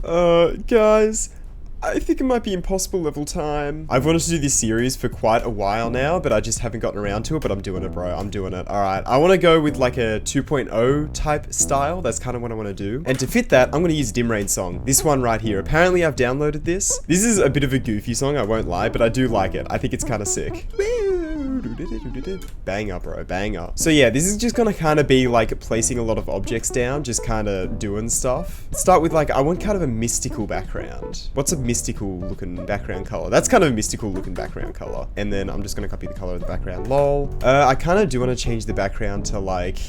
Guys, I think it might be impossible level time. I've wanted to do this series for quite a while now, but I just haven't gotten around to it, but I'm doing it, bro. I'm doing it. All right. I want to go with like a 2.0 type style. That's kind of what I want to do. And to fit that, I'm going to use Dim Rain song. This one right here. Apparently, I've downloaded this. This is a bit of a goofy song, I won't lie, but I do like it. I think it's kind of sick. Banger, bro, banger. So yeah, this is just gonna kind of be like placing a lot of objects down, just kind of doing stuff. Start with like, I want kind of a mystical background. What's a mystical looking background color? That's kind of a mystical looking background color. And then I'm just gonna copy the color of the background, lol. I kind of do want to change the background to like,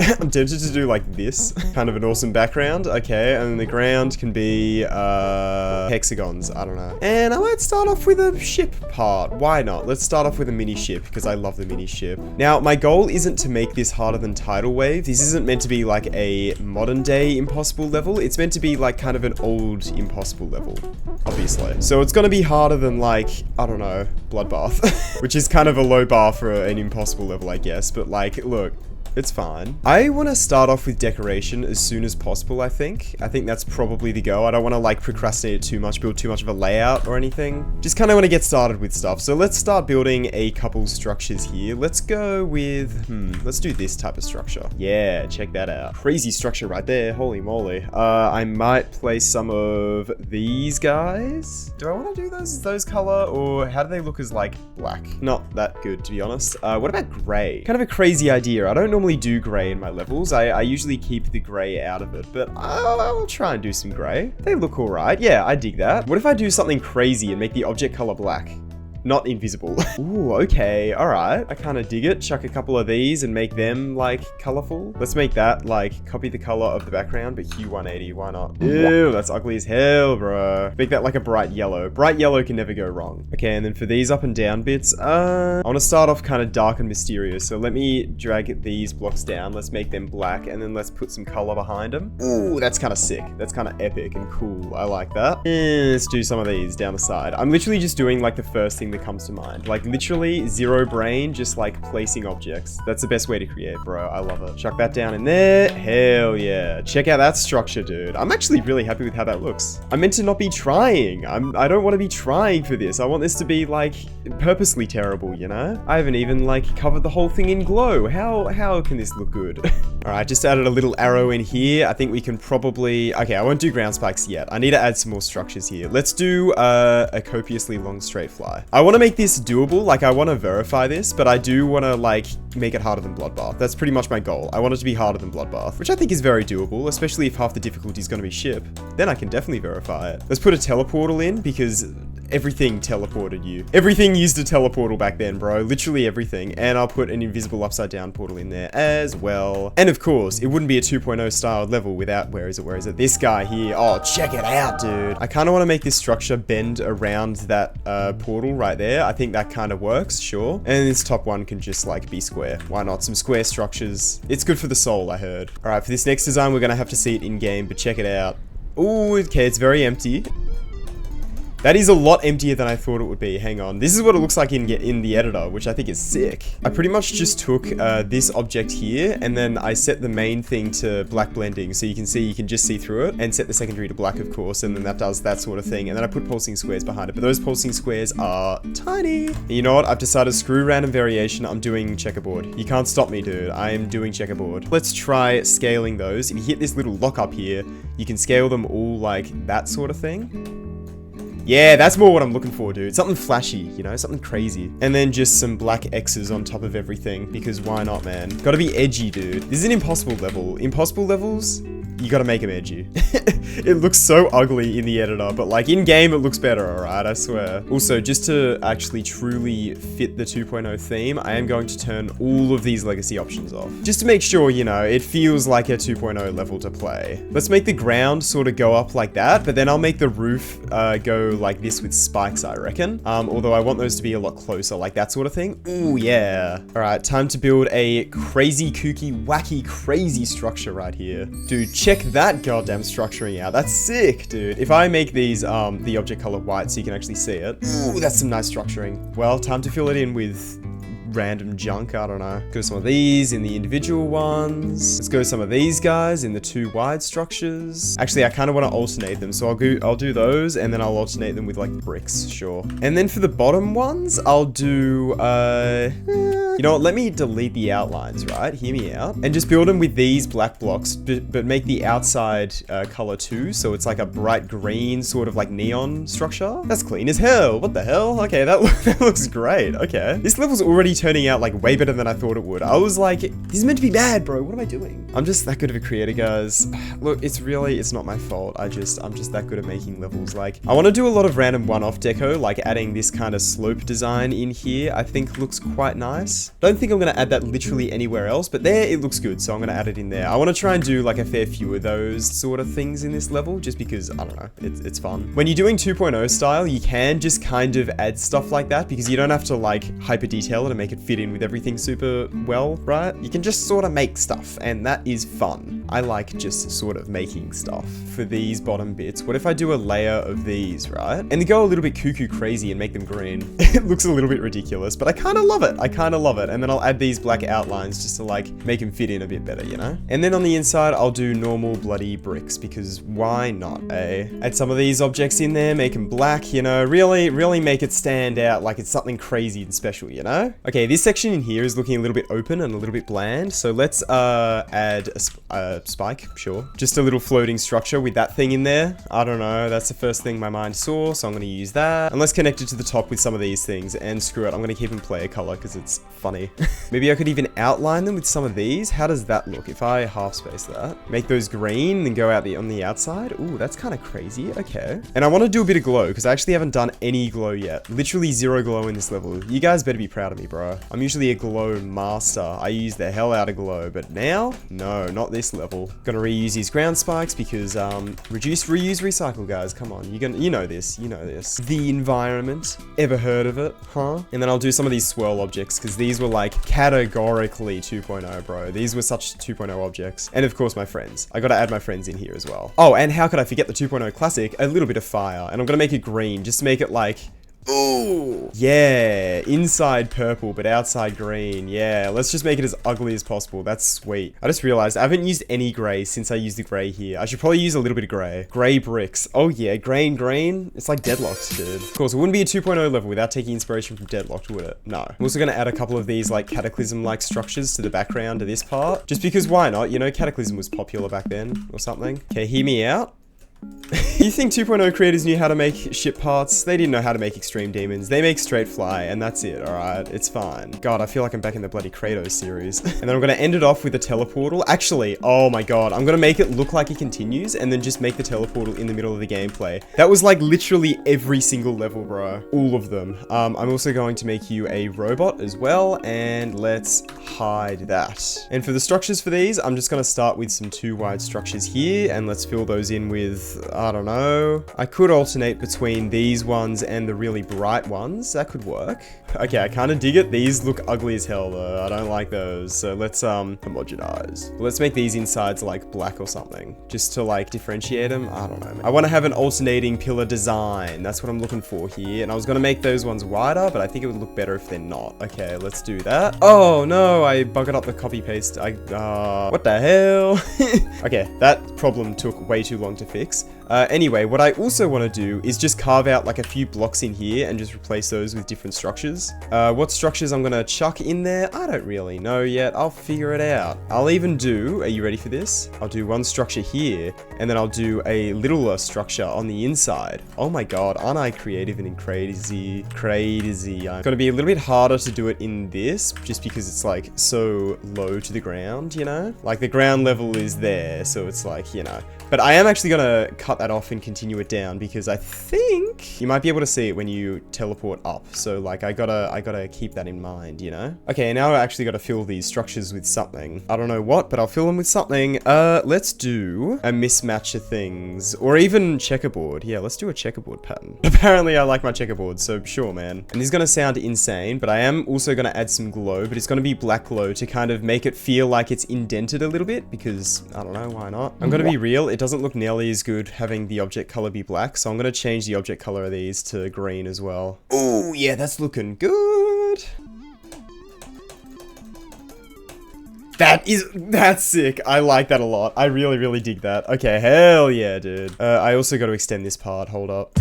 I'm tempted to do like this, kind of an awesome background. Okay, and the ground can be hexagons, I don't know. And I might start off with a ship part. Why not? Let's start off with a mini ship, because I love the mini ship. Now, my goal isn't to make this harder than Tidal Wave. This isn't meant to be like a modern day impossible level. It's meant to be like kind of an old impossible level, obviously. So it's gonna be harder than like, I don't know, Bloodbath, which is kind of a low bar for an impossible level, I guess. But like, look, it's fine. I want to start off with decoration as soon as possible, I think. I think that's probably the go. I don't want to like procrastinate too much, build too much of a layout or anything. Just kind of want to get started with stuff. So let's start building a couple structures here. Let's go with, let's do this type of structure. Yeah, check that out. Crazy structure right there. Holy moly. I might place some of these guys. Do I want to do those color, or how do they look as like black? Not that good, to be honest. What about gray? Kind of a crazy idea. I don't normally do gray in my levels. I usually keep the gray out of it, but I'll try and do some gray. They look all right. Yeah, I dig that. What if I do something crazy and make the object color black? Not invisible. Ooh, okay, all right. I kind of dig it. Chuck a couple of these and make them like colorful. Let's make that like copy the color of the background, but hue 180. Why not? Ew, that's ugly as hell, bro. Make that like a bright yellow. Bright yellow can never go wrong. Okay, and then for these up and down bits, I want to start off kind of dark and mysterious. So let me drag these blocks down. Let's make them black, and then let's put some color behind them. Ooh, that's kind of sick. That's kind of epic and cool. I like that. And let's do some of these down the side. I'm literally just doing like the first thing that comes to mind. Like literally zero brain, just like placing objects. That's the best way to create, bro. I love it. Chuck that down in there. Hell yeah. Check out that structure, dude. I'm actually really happy with how that looks. I meant to not be trying. I don't want to be trying for this. I want this to be like purposely terrible, you know? I haven't even like covered the whole thing in glow. How can this look good? All right, just added a little arrow in here. I think we can probably, okay, I won't do ground spikes yet. I need to add some more structures here. Let's do a copiously long straight fly. I want to make this doable. Like I want to verify this, but I do want to like make it harder than Bloodbath. That's pretty much my goal. I want it to be harder than Bloodbath, which I think is very doable, especially if half the difficulty is going to be ship. Then I can definitely verify it. Let's put a teleportal in, because everything teleported you. Everything used a teleportal back then, bro. Literally everything. And I'll put an invisible upside down portal in there as well. And of course, it wouldn't be a 2.0 styled level without, where is it? This guy here. Oh, check it out, dude. I kind of want to make this structure bend around that portal right there. I think that kind of works, sure. And this top one can just like be square. Why not? Some square structures. It's good for the soul, I heard. All right, for this next design, we're going to have to see it in game, but check it out. Ooh, okay, it's very empty. That is a lot emptier than I thought it would be. Hang on. This is what it looks like in the editor, which I think is sick. I pretty much just took this object here, and then I set the main thing to black blending, so you can see, you can just see through it, and set the secondary to black, of course, and then that does that sort of thing. And then I put pulsing squares behind it, but those pulsing squares are tiny. And you know what? I've decided, screw random variation. I'm doing checkerboard. You can't stop me, dude. I am doing checkerboard. Let's try scaling those. If you hit this little lock up here, you can scale them all like that sort of thing. Yeah, that's more what I'm looking for, dude. Something flashy, you know, something crazy. And then just some black X's on top of everything, because why not, man? Gotta be edgy, dude. This is an impossible level. Impossible levels, you gotta make them edgy. It looks so ugly in the editor, but like in game, it looks better, alright, I swear. Also, just to actually truly fit the 2.0 theme, I am going to turn all of these legacy options off. Just to make sure, you know, it feels like a 2.0 level to play. Let's make the ground sort of go up like that, but then I'll make the roof go like this with spikes, I reckon. Although I want those to be a lot closer, like that sort of thing. Ooh, yeah. Alright, time to build a crazy, kooky, wacky, crazy structure right here. Dude, check that goddamn structuring out. That's sick, dude. If I make these the object color white so you can actually see it. Ooh, that's some nice structuring. Well, time to fill it in with random junk, I don't know. Go some of these in the individual ones. Let's go some of these guys in the 2 wide structures. Actually, I kind of want to alternate them, so I'll do those, and then I'll alternate them with like bricks, sure. And then for the bottom ones, I'll do, you know what, let me delete the outlines, right? Hear me out. And just build them with these black blocks, but make the outside color too, so it's like a bright green, sort of like neon structure. That's clean as hell. What the hell? Okay, that looks great. Okay. This level's already turning out like way better than I thought it would. I was like, this is meant to be bad, bro. What am I doing? I'm just that good of a creator, guys. Look, it's not my fault. I'm just that good at making levels. Like, I want to do a lot of random one-off deco, like adding this kind of slope design in here, I think looks quite nice. Don't think I'm going to add that literally anywhere else, but there it looks good, so I'm going to add it in there. I want to try and do like a fair few of those sort of things in this level, just because, I don't know, it's fun. When you're doing 2.0 style, you can just kind of add stuff like that, because you don't have to like hyper detail it and make it fit in with everything super well, right? You can just sort of make stuff, and that is fun. I like just sort of making stuff. For these bottom bits, what if I do a layer of these, right? And they go a little bit cuckoo crazy and make them green. It looks a little bit ridiculous, but I kind of love it. I kind of love it. And then I'll add these black outlines just to like make them fit in a bit better, you know? And then on the inside, I'll do normal bloody bricks, because why not, eh? Add some of these objects in there, make them black, you know? Really make it stand out like it's something crazy and special, you know? Okay, this section in here is looking a little bit open and a little bit bland, so let's add a spike, sure. Just a little floating structure with that thing in there. I don't know, that's the first thing my mind saw, so I'm gonna use that. And let's connect it to the top with some of these things, and screw it, I'm gonna keep them player color because it's funny. Maybe I could even outline them with some of these. How does that look if I half space that? Make those green and go out on the outside. Ooh, that's kind of crazy. Okay. And I want to do a bit of glow because I actually haven't done any glow yet. Literally 0 glow in this level. You guys better be proud of me, bro. I'm usually a glow master. I use the hell out of glow, but now, no, not this level. Gonna reuse these ground spikes because reduce, reuse, recycle, guys. Come on, you know this. You know this. The environment. Ever heard of it? Huh? And then I'll do some of these swirl objects because these were like categorically 2.0, bro. These were such 2.0 objects. And of course, my friends. I gotta add my friends in here as well. Oh, and how could I forget the 2.0 classic? A little bit of fire. And I'm gonna make it green just to make it like, ooh, yeah, inside purple, but outside green. Yeah, let's just make it as ugly as possible. That's sweet. I just realized I haven't used any gray since I used the gray here. I should probably use a little bit of gray. Gray bricks. Oh yeah, gray and green. It's like Deadlocked, dude. Of course, it wouldn't be a 2.0 level without taking inspiration from Deadlocked, would it? No. I'm also going to add a couple of these like Cataclysm-like structures to the background of this part. Just because why not? You know, Cataclysm was popular back then or something. Okay, hear me out. You think 2.0 creators knew how to make ship parts? They didn't know how to make extreme demons. They make straight fly, and that's it, alright? It's fine. God, I feel like I'm back in the bloody Kratos series. And then I'm gonna end it off with a teleportal. Actually, oh my god, I'm gonna make it look like it continues, and then just make the teleportal in the middle of the gameplay. That was like literally every single level, bro. All of them. I'm also going to make you a robot as well, and let's hide that. And for the structures for these, I'm just gonna start with some 2 wide structures here, and let's fill those in with, I don't know. I could alternate between these ones and the really bright ones. That could work. Okay, I kind of dig it. These look ugly as hell though. I don't like those. So let's homogenize. Let's make these insides like black or something. Just to like differentiate them. I don't know, man. I want to have an alternating pillar design. That's what I'm looking for here. And I was going to make those ones wider, but I think it would look better if they're not. Okay, let's do that. Oh no, I buggered up the copy paste. What the hell? Okay, that problem took way too long to fix. Anyway, what I also want to do is just carve out like a few blocks in here and just replace those with different structures. What structures I'm going to chuck in there, I don't really know yet. I'll figure it out. I'll even do, are you ready for this? I'll do one structure here, and then I'll do a littler structure on the inside. Oh my god, aren't I creative and crazy? Crazy. It's going to be a little bit harder to do it in this, just because it's like so low to the ground, you know? Like the ground level is there, so it's like, you know. But I am actually going to cut that off and continue it down because I think you might be able to see it when you teleport up. So like I gotta keep that in mind, you know? Okay, now I actually gotta fill these structures with something. I don't know what, but I'll fill them with something. Let's do a mismatch of things or even checkerboard. Yeah, let's do a checkerboard pattern. Apparently I like my checkerboard, so sure, man. And this is gonna sound insane, but I am also gonna add some glow, but it's gonna be black glow to kind of make it feel like it's indented a little bit because I don't know, why not? I'm gonna be real. It doesn't look nearly as good having the object color be black, so I'm gonna change the object color of these to green as well. Oh yeah, that's looking good. That's sick. I like that a lot. I really, really dig that. Okay, hell yeah, dude. I also got to extend this part. Hold up.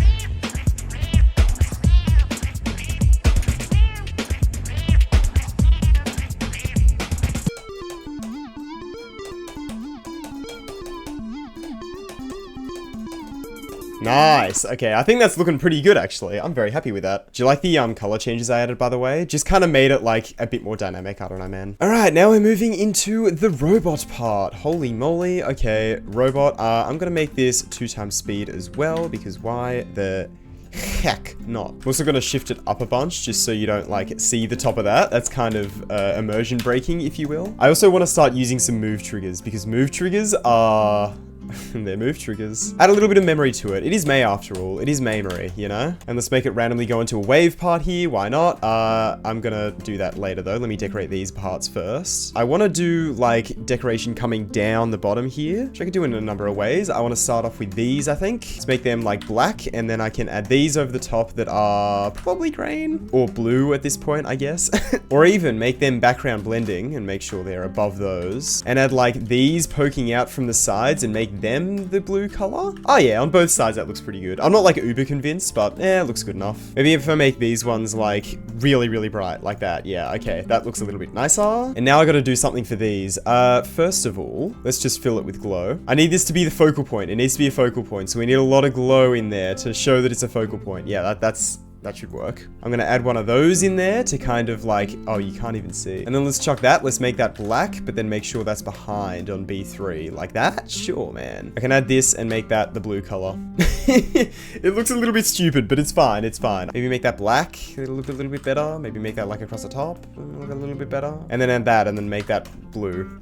Nice. Okay, I think that's looking pretty good, actually. I'm very happy with that. Do you like the color changes I added, by the way? Just kind of made it, like, a bit more dynamic. I don't know, man. All right, now we're moving into the robot part. Holy moly. Okay, robot. I'm going to make this 2 times speed as well, because why the heck not? I'm also going to shift it up a bunch, just so you don't, like, see the top of that. That's kind of immersion breaking, if you will. I also want to start using some move triggers, because move triggers are... They're move triggers. Add a little bit of memory to it. It is May after all. It is Maymery, you know? And let's make it randomly go into a wave part here. Why not? I'm gonna do that later though. Let me decorate these parts first. I want to do like decoration coming down the bottom here, which I could do in a number of ways. I want to start off with these, I think. Let's make them like black, and then I can add these over the top that are probably green or blue at this point, I guess. Or even make them background blending and make sure they're above those. And add like these poking out from the sides and make them the blue color. Oh yeah, on both sides that looks pretty good. I'm not like uber convinced, but it looks good enough. Maybe if I make these ones like really, really bright like that. Yeah, okay, that looks a little bit nicer. And now I gotta do something for these. First of all, let's just fill it with glow. I need this to be the focal point. It needs to be a focal point, so we need a lot of glow in there to show that it's a focal point. Yeah, that should work. I'm gonna add one of those in there to kind of like, oh, you can't even see. And then let's chuck that. Let's make that black, but then make sure that's behind on B3. Like that? Sure, man. I can add this and make that the blue color. It looks a little bit stupid, but it's fine. It's fine. Maybe make that black. It'll look a little bit better. Maybe make that like across the top. Look a little bit better. And then add that and then make that blue.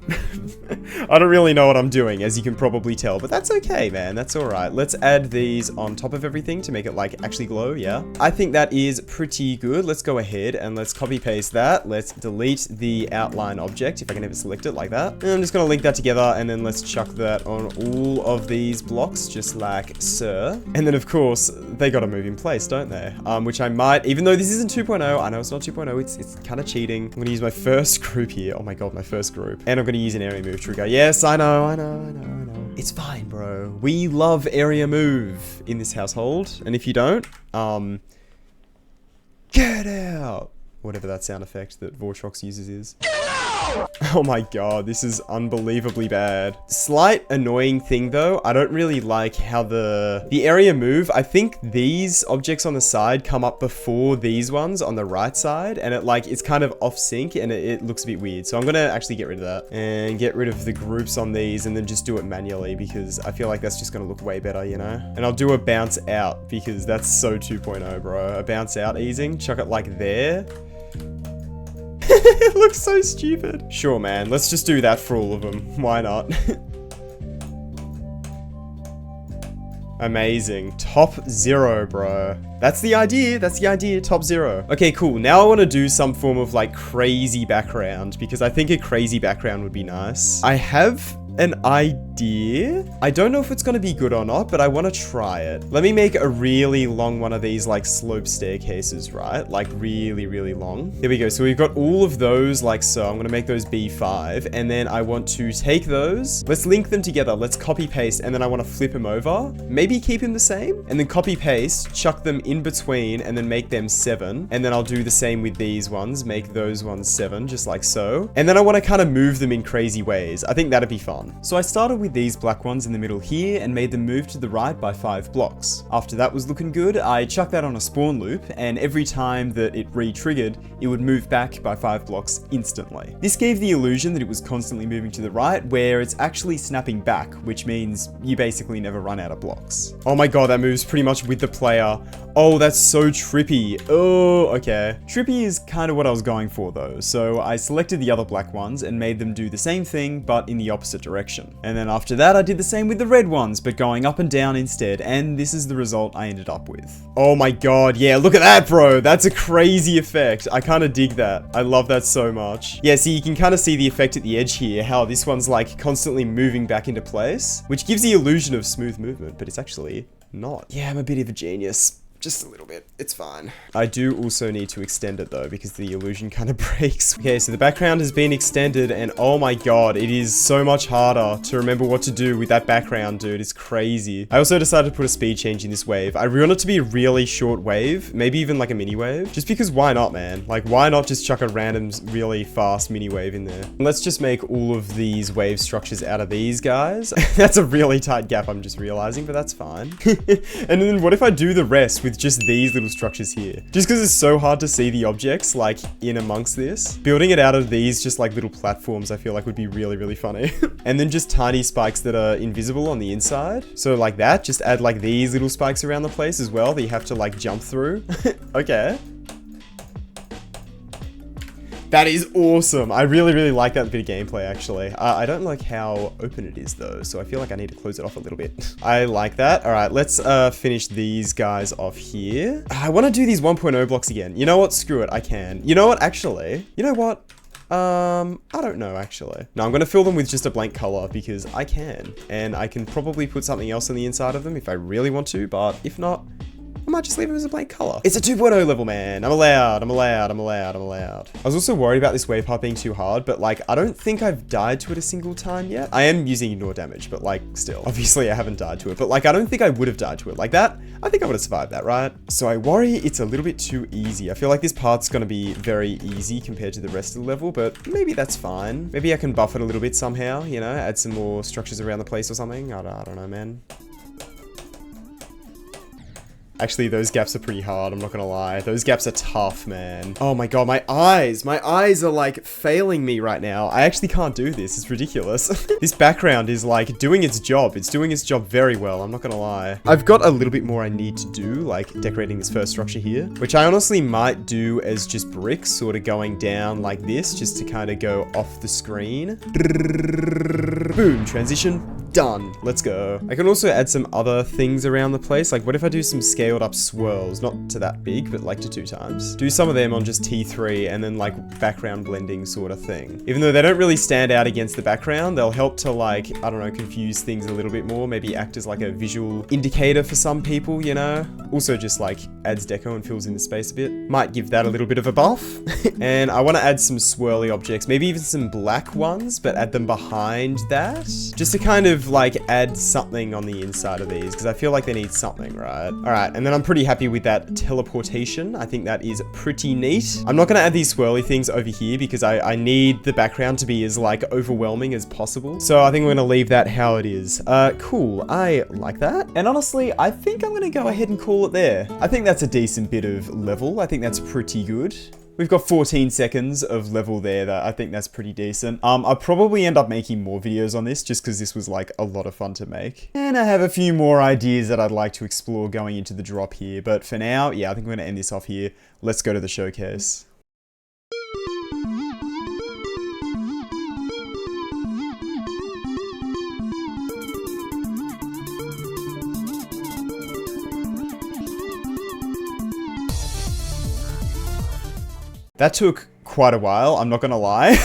I don't really know what I'm doing, as you can probably tell, but that's okay, man. That's all right. Let's add these on top of everything to make it like actually glow. Yeah. I think that is pretty good. Let's go ahead and let's copy paste that. Let's delete the outline object if I can ever select it like that. And I'm just going to link that together, and then let's chuck that on all of these blocks just like so. And then of course they got to move in place, don't they? Which I might, even though this isn't 2.0, I know it's not 2.0, it's kind of cheating. I'm going to use my first group here. Oh my god, my first group. And I'm going to use an area move trigger. Yes, I know. It's fine, bro. We love area move in this household. And if you don't, get out! Whatever that sound effect that Vortrox uses is. Oh my god, this is unbelievably bad. Slight annoying thing though, I don't really like how the area move, I think these objects on the side come up before these ones on the right side, and it's kind of off sync, and it looks a bit weird. So I'm gonna actually get rid of that and get rid of the groups on these and then just do it manually, because I feel like that's just gonna look way better, you know? And I'll do a bounce out because that's so 2.0, bro. A bounce out easing, chuck it like there. It looks so stupid. Sure, man. Let's just do that for all of them. Why not? Amazing. Top 0, bro. That's the idea. That's the idea. Top 0. Okay, cool. Now I want to do some form of like crazy background, because I think a crazy background would be nice. I have an idea. I don't know if it's going to be good or not, but I want to try it. Let me make a really long one of these like slope staircases, right? Like really, really long. There we go. So we've got all of those like so. I'm going to make those B5, and then I want to take those. Let's link them together. Let's copy paste, and then I want to flip them over. Maybe keep them the same, and then copy paste, chuck them in between, and then make them 7. And then I'll do the same with these ones. Make those ones 7, just like so. And then I want to kind of move them in crazy ways. I think that'd be fun. So I started with these black ones in the middle here and made them move to the right by 5 blocks. After that was looking good, I chucked that on a spawn loop, and every time that it re-triggered, it would move back by 5 blocks instantly. This gave the illusion that it was constantly moving to the right, where it's actually snapping back, which means you basically never run out of blocks. Oh my god, that moves pretty much with the player. Oh, that's so trippy. Oh, okay. Trippy is kind of what I was going for though, so I selected the other black ones and made them do the same thing, but in the opposite direction. And then after that, I did the same with the red ones, but going up and down instead, and this is the result I ended up with. Oh my god, yeah, look at that, bro. That's a crazy effect. I kind of dig that. I love that so much. Yeah, see, you can kind of see the effect at the edge here, how this one's like constantly moving back into place, which gives the illusion of smooth movement, but it's actually not. Yeah, I'm a bit of a genius. Just a little bit. It's fine. I do also need to extend it though, because the illusion kind of breaks. Okay, so the background has been extended, and oh my god, it is so much harder to remember what to do with that background, dude. It's crazy. I also decided to put a speed change in this wave. I want it to be a really short wave, maybe even like a mini wave. Just because why not, man? Like, why not just chuck a random, really fast mini wave in there? And let's just make all of these wave structures out of these guys. That's a really tight gap, I'm just realizing, but that's fine. And then what if I do the rest with just these little structures here? Just because it's so hard to see the objects like in amongst this. Building it out of these just like little platforms I feel like would be really, really funny. And then just tiny spikes that are invisible on the inside. So like that, just add like these little spikes around the place as well that you have to like jump through. Okay. That is awesome. I really, really like that bit of gameplay, actually. I don't like how open it is, though, so I feel like I need to close it off a little bit. I like that. All right, let's finish these guys off here. I want to do these 1.0 blocks again. You know what? Screw it. I can. You know what? Actually, you know what? I don't know, actually. No, I'm going to fill them with just a blank color because I can. And I can probably put something else on the inside of them if I really want to, but if not, I might just leave it as a blank color. It's a 2.0 level, man. I'm allowed. I was also worried about this wave part being too hard, but like, I don't think I've died to it a single time yet. I am using ignore damage, but like, still. Obviously, I haven't died to it, but like, I don't think I would have died to it like that. I think I would have survived that, right? So I worry it's a little bit too easy. I feel like this part's gonna be very easy compared to the rest of the level, but maybe that's fine. Maybe I can buff it a little bit somehow, you know, add some more structures around the place or something. I don't know, man. Actually, those gaps are pretty hard, I'm not gonna lie. Those gaps are tough, man. Oh my god, my eyes are like failing me right now. I actually can't do this, it's ridiculous. This background is like doing its job. It's doing its job very well, I'm not gonna lie. I've got a little bit more I need to do, like decorating this first structure here, which I honestly might do as just bricks sort of going down like this, just to kind of go off the screen. Boom, transition. Done. Let's go. I can also add some other things around the place. Like, what if I do some scaled up swirls? Not to that big, but like to 2 times. Do some of them on just T3 and then like background blending sort of thing. Even though they don't really stand out against the background, they'll help to like, I don't know, confuse things a little bit more. Maybe act as like a visual indicator for some people, you know? Also just like adds deco and fills in the space a bit. Might give that a little bit of a buff. And I want to add some swirly objects, maybe even some black ones, but add them behind that. Just to kind of like add something on the inside of these, because I feel like they need something, right? All right, and then I'm pretty happy with that teleportation. I think that is pretty neat. I'm not gonna add these swirly things over here because I need the background to be as like overwhelming as possible. So I think we're gonna leave that how it is. Cool, I like that. And honestly, I think I'm gonna go ahead and call it there. I think that's a decent bit of level. I think that's pretty good. We've got 14 seconds of level there. That I think that's pretty decent. I'll probably end up making more videos on this just because this was like a lot of fun to make. And I have a few more ideas that I'd like to explore going into the drop here. But for now, yeah, I think we're gonna end this off here. Let's go to the showcase. That took quite a while, I'm not gonna lie.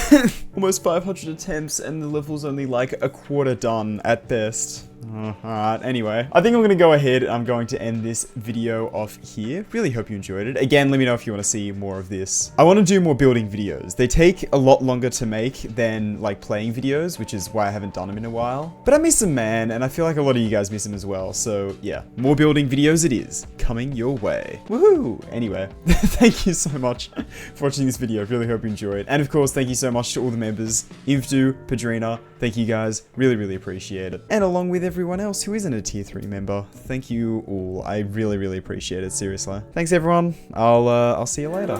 Almost 500 attempts and the level's only like a quarter done at best. Alright, anyway, I think I'm gonna go ahead and I'm going to end this video off here. Really hope you enjoyed it. Again, let me know if you want to see more of this. I want to do more building videos. They take a lot longer to make than like playing videos, which is why I haven't done them in a while. But I miss them, man, and I feel like a lot of you guys miss them as well. So yeah, more building videos it is, coming your way. Woohoo! Anyway, thank you so much for watching this video. I really hope you enjoyed. And of course, thank you so much to all the members. Ivdu, Padrina, thank you guys. Really, really appreciate it. And along with everyone else who isn't a tier 3 member, thank you all. I really, really appreciate it, seriously. Thanks everyone. I'll see you later.